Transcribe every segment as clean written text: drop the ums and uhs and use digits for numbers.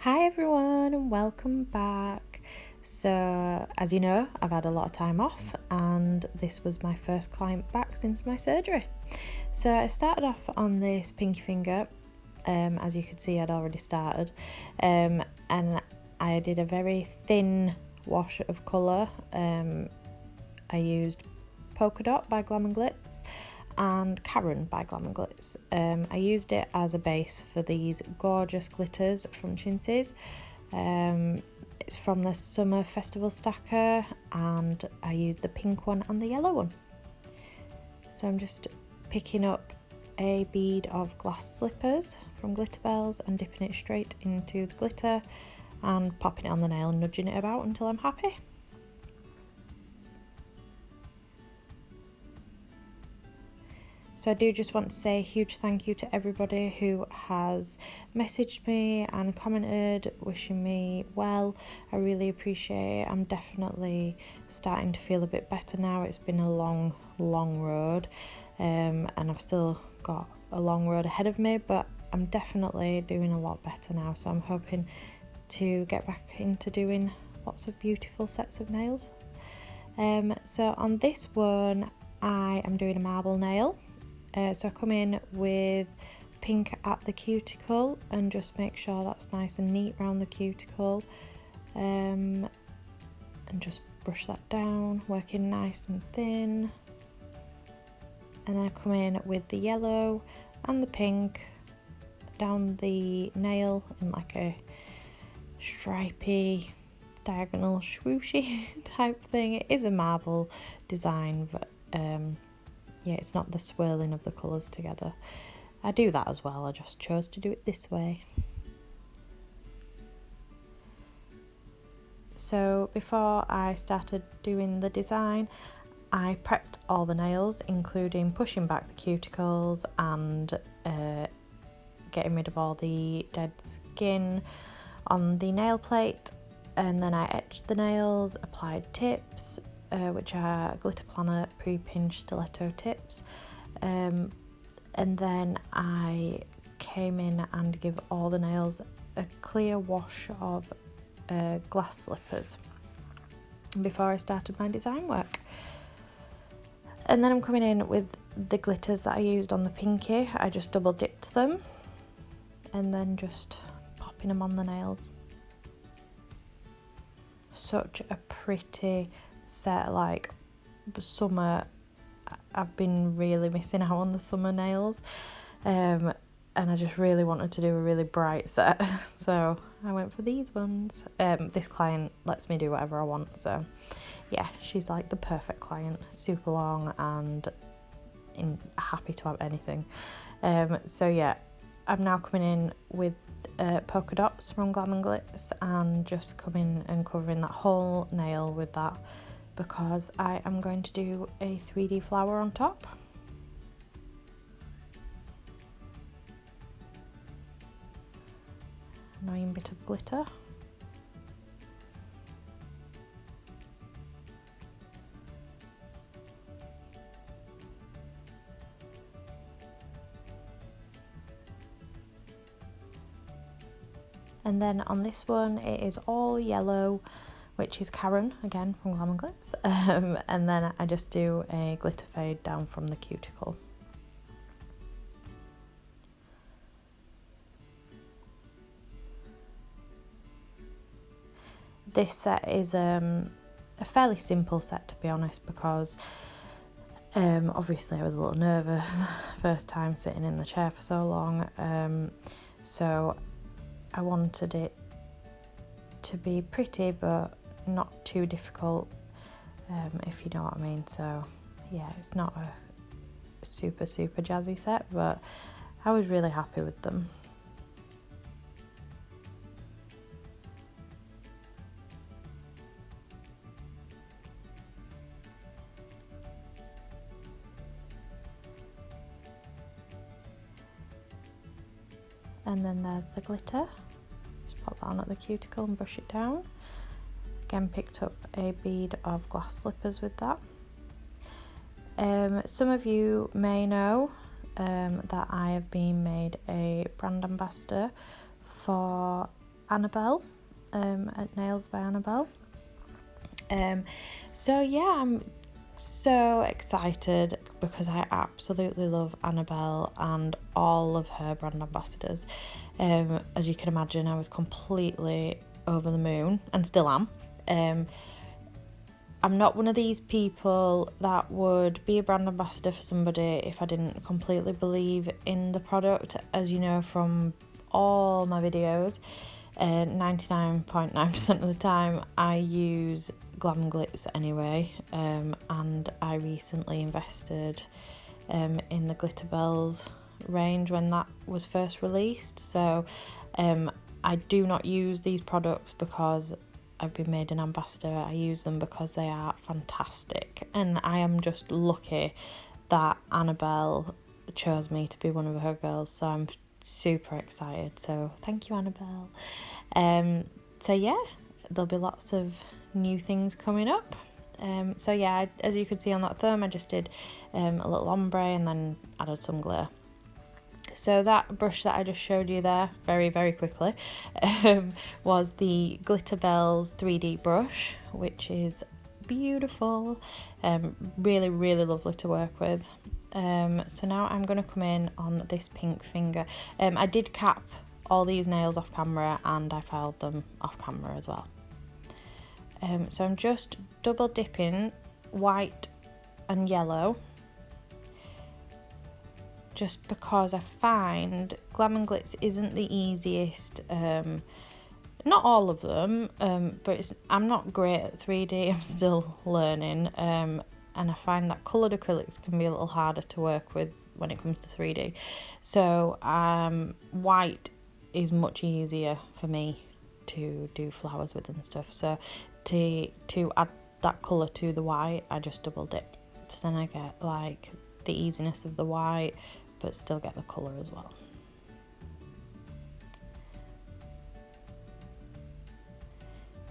Hi everyone and welcome back. So as you know, I've had a lot of time off and this was my first client back since my surgery. So I started off on this pinky finger. As you can see, I'd already started, and I did a very thin wash of colour. I used Polka Dot by Glam and Glitz and Karen by Glam and Glitz. I used it as a base for these gorgeous glitters from Chintzes. It's from the Summer Festival Stacker and I used the pink one and the yellow one. So I'm just picking up a bead of glass slippers from Glitterbels and dipping it straight into the glitter and popping it on the nail and nudging it about until I'm happy. So I do just want to say a huge thank you to everybody who has messaged me and commented wishing me well. I really appreciate it. I'm definitely starting to feel a bit better now. It's been a long road, and I've still got a long road ahead of me, but I'm definitely doing a lot better now. So I'm hoping to get back into doing lots of beautiful sets of nails. So on this one I am doing a marble nail. So I come in with pink at the cuticle and just make sure that's nice and neat around the cuticle, and just brush that down, working nice and thin. And then I come in with the yellow and the pink down the nail in like a stripy diagonal swooshy type thing. It is a marble design, but yeah, it's not the swirling of the colours together. I do that as well, I just chose to do it this way. So before I started doing the design, I prepped all the nails, including pushing back the cuticles and getting rid of all the dead skin on the nail plate. And then I etched the nails, applied tips, which are Glitter Planet pre-pinch stiletto tips, and then I came in and give all the nails a clear wash of glass slippers before I started my design work. And then I'm coming in with the glitters that I used on the pinky. I just double dipped them and then just popping them on the nail. Such a pretty set. Like summer, I've been really missing out on the summer nails, and I just really wanted to do a really bright set, so I went for these ones. This client lets me do whatever I want, so yeah, she's like the perfect client, super long and happy to have anything. So yeah, I'm now coming in with polka dots from Glam and Glitz and just coming and covering that whole nail with that, because I am going to do a 3D flower on top. Annoying bit of glitter. And then on this one it is all yellow, which is Karen, again from Glam and Glitz, and then I just do a glitter fade down from the cuticle. This set is a fairly simple set, to be honest, because obviously I was a little nervous first time sitting in the chair for so long, so I wanted it to be pretty but not too difficult, if you know what I mean. So yeah, it's not a super jazzy set, but I was really happy with them. And then there's the glitter. Just pop that on at the cuticle and brush it down. Again, picked up a bead of glass slippers with that. Some of you may know that I have been made a brand ambassador for Annabelle at Nails by Annabelle. So yeah, I'm so excited because I absolutely love Annabelle and all of her brand ambassadors. As you can imagine, I was completely over the moon and still am. I'm not one of these people that would be a brand ambassador for somebody if I didn't completely believe in the product. As you know from all my videos, 99.9% of the time I use Glam glits anyway, and I recently invested in the Glitterbels range when that was first released. So I do not use these products because I've been made an ambassador. I use them because they are fantastic, and I am just lucky that Annabelle chose me to be one of her girls, so I'm super excited. So thank you, Annabelle. So yeah, there'll be lots of new things coming up. So yeah, as you can see on that thumb, I just did a little ombre and then added some glitter. So that brush that I just showed you there very quickly was the Glitterbels 3D brush, which is beautiful, really lovely to work with. So now I'm going to come in on this pink finger. I did cap all these nails off camera and I filed them off camera as well. So I'm just double dipping white and yellow, just because I find Glam and Glitz isn't the easiest, not all of them, but I'm not great at 3D, I'm still learning, and I find that coloured acrylics can be a little harder to work with when it comes to 3D. So white is much easier for me to do flowers with and stuff. So to add that colour to the white, I just double dip. So then I get like the easiness of the white, but still get the colour as well.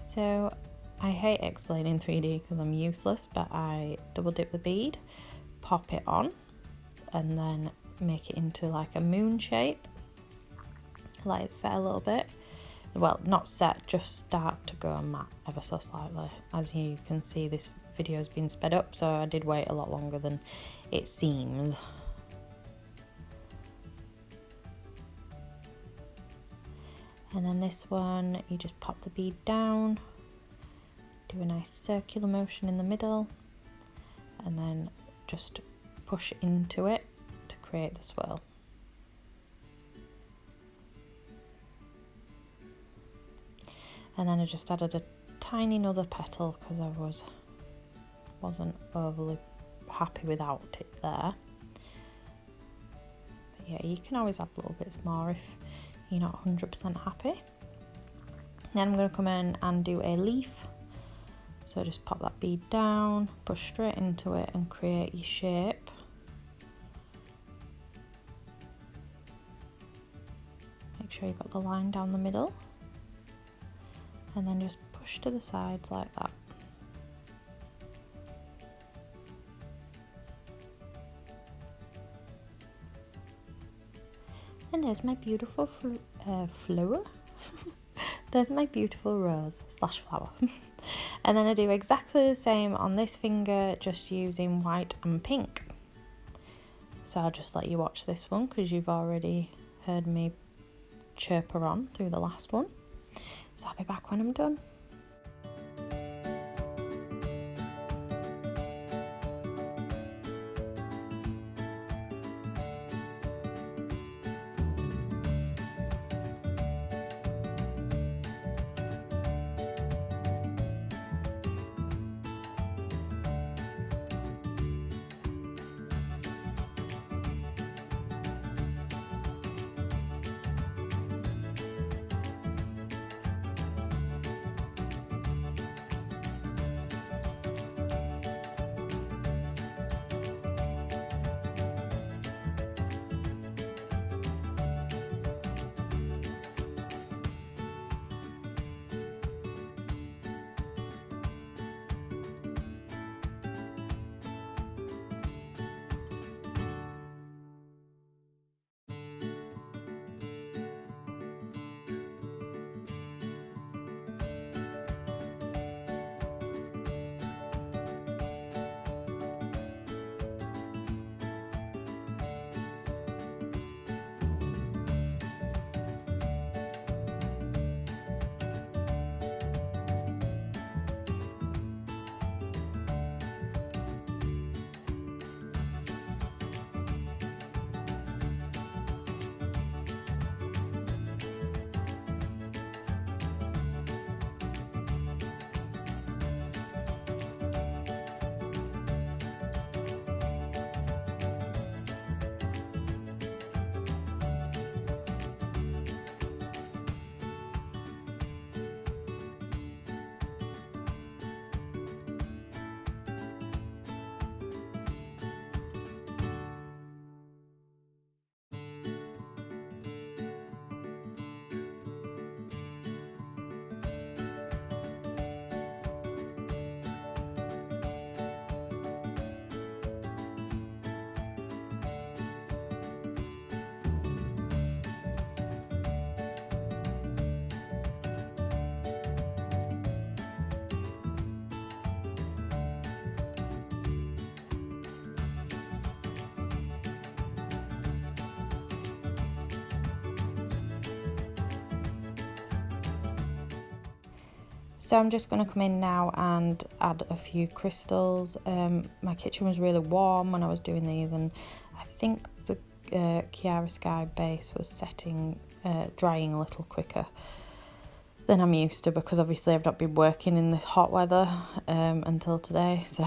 So I hate explaining 3D because I'm useless, but I double dip the bead, pop it on, and then make it into like a moon shape. Let it set a little bit. Well, not set, just start to go matte ever so slightly. As you can see, this video has been sped up, so I did wait a lot longer than it seems. And then this one, you just pop the bead down, do a nice circular motion in the middle, and then just push into it to create the swirl. And then I just added a tiny another petal because I wasn't overly happy without it there. But yeah, you can always add little bits more if you're not 100% happy. Then I'm going to come in and do a leaf. So just pop that bead down, push straight into it and create your shape. Make sure you've got the line down the middle. And then just push to the sides like that. And there's my beautiful flower. There's my beautiful rose / flower. And then I do exactly the same on this finger, just using white and pink. So I'll just let you watch this one because you've already heard me chirper on through the last one. So I'll be back when I'm done. So I'm just going to come in now and add a few crystals. My kitchen was really warm when I was doing these, and I think the Kiara Sky base was drying a little quicker than I'm used to, because obviously I've not been working in this hot weather until today, so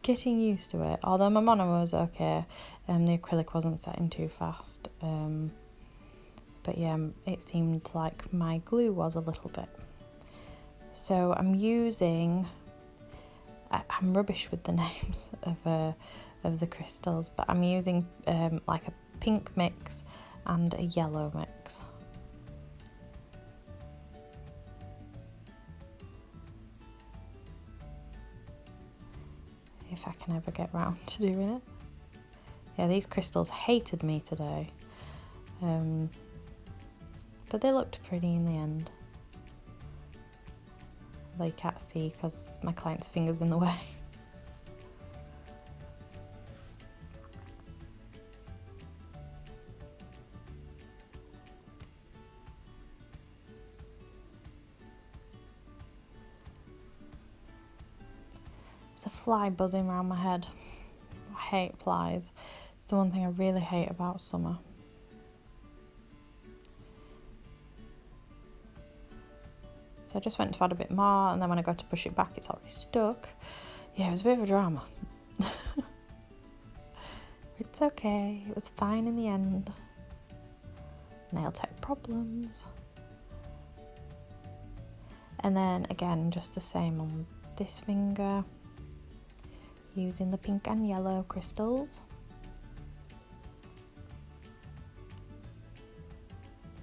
getting used to it. Although my monomer was okay, the acrylic wasn't setting too fast, but yeah, it seemed like my glue was a little bit. So I'm using, I'm rubbish with the names of the crystals, but I'm using like a pink mix and a yellow mix. If I can ever get round to doing it. Yeah, these crystals hated me today, but they looked pretty in the end. Though you can't see because my client's finger's in the way. There's a fly buzzing around my head. I hate flies. It's the one thing I really hate about summer. So I just went to add a bit more, and then when I go to push it back, it's already stuck. Yeah, it was a bit of a drama. It's okay, it was fine in the end. Nail tech problems. And then again, just the same on this finger, using the pink and yellow crystals.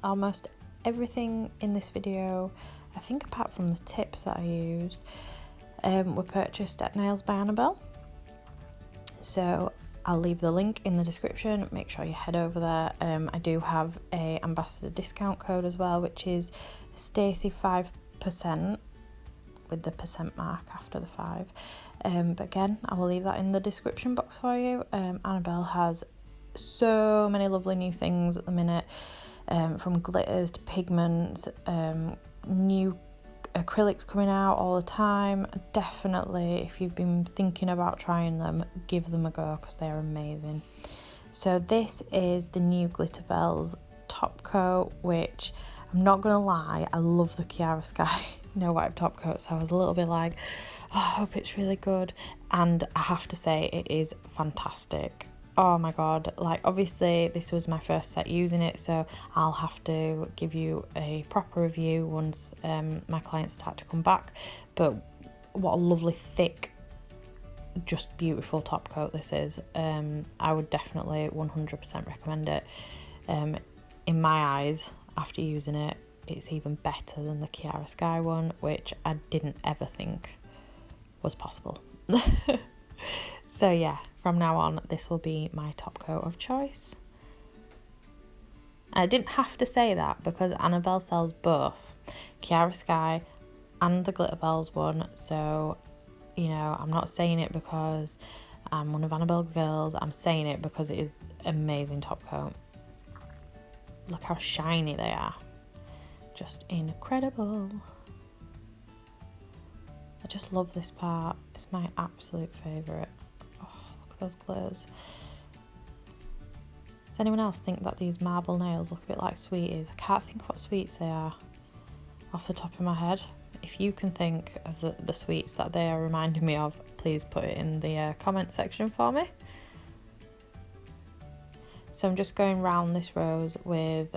Almost everything in this video, I think apart from the tips that I used, were purchased at Nails by Annabelle. So I'll leave the link in the description, make sure you head over there. I do have a ambassador discount code as well, which is Stacey 5%, with the percent mark after the 5. But again, I will leave that in the description box for you. Annabelle has so many lovely new things at the minute, from glitters to pigments, new acrylics coming out all the time. Definitely, if you've been thinking about trying them, give them a go because they're amazing. So this is the new Glitterbels top coat, which I'm not gonna lie, I love the Kiara Sky no wipe top coat, so I was a little bit like, oh, I hope it's really good, and I have to say it is fantastic. Oh my god, like obviously this was my first set using it, so I'll have to give you a proper review once my clients start to come back. But what a lovely thick, just beautiful top coat this is. I would definitely 100% recommend it. In my eyes, after using it, it's even better than the Kiara Sky one, which I didn't ever think was possible. So yeah, from now on, this will be my top coat of choice. And I didn't have to say that because Annabelle sells both Kiara Sky and the Glitterbels one. So, you know, I'm not saying it because I'm one of Annabelle's girls. I'm saying it because it is amazing top coat. Look how shiny they are. Just incredible. I just love this part. It's my absolute favourite. Oh, look at those glitters. Does anyone else think that these marble nails look a bit like sweeties? I can't think what sweets they are off the top of my head. If you can think of the sweets that they are reminding me of, please put it in the comment section for me. So I'm just going round this rose with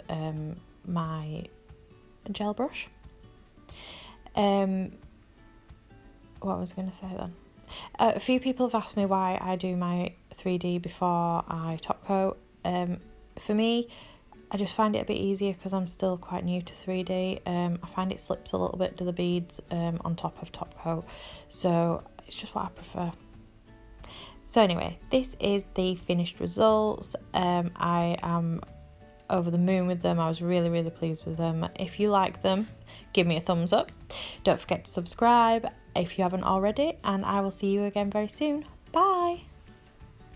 my gel brush. What was I going to say then? A few people have asked me why I do my 3D before I top coat. For me, I just find it a bit easier because I'm still quite new to 3D. I find it slips a little bit to the beads on top of top coat, so it's just what I prefer. So anyway, this is the finished results. I am over the moon with them. I was really, really pleased with them. If you like them, give me a thumbs up. Don't forget to subscribe if you haven't already, and I will see you again very soon. Bye!